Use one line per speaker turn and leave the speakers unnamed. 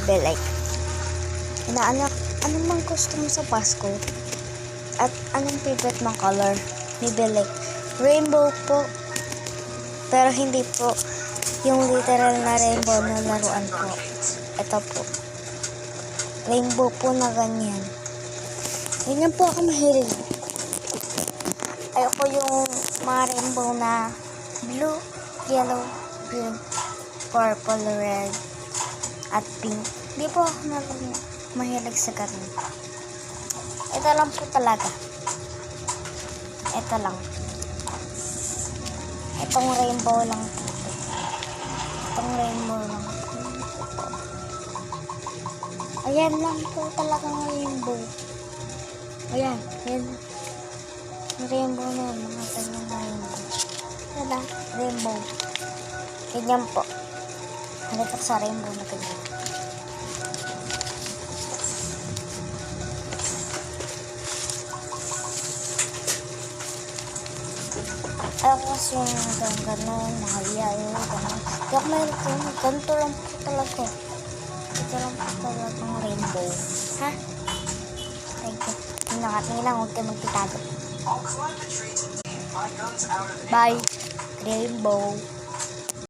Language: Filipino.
be like, inaanak, anong mang gusto mo sa Pasko? At anong favorite mong color? Maybe like, rainbow po. Pero hindi po yung literal na rainbow na laruan po. Ito po. Rainbow po na ganyan. Ganyan po ako mahilig. Ayoko yung mga rainbow na blue, yellow, green, purple, red, at pink. Hindi po ako mahilig sa ganun. Ito lang po talaga. Ito lang. Itong rainbow lang po. Itong rainbow lang po. Ayan lang po talagang rainbow. Ayan. Ayan. Rainbow na yun. Mga ganyan na rainbow. Wala. Rainbow. Ganyan po. Halika sa rainbow na ganyan. Ayaw ko kasi yung gano'n, nakahiyayo, gano'n. Hindi ako mahilig yun. Ganito lang po talaga. Ito lang po talagang rainbow. Ha? Thank you. Tingnan lang, huwag kayo magtitago. Bye. Rainbow.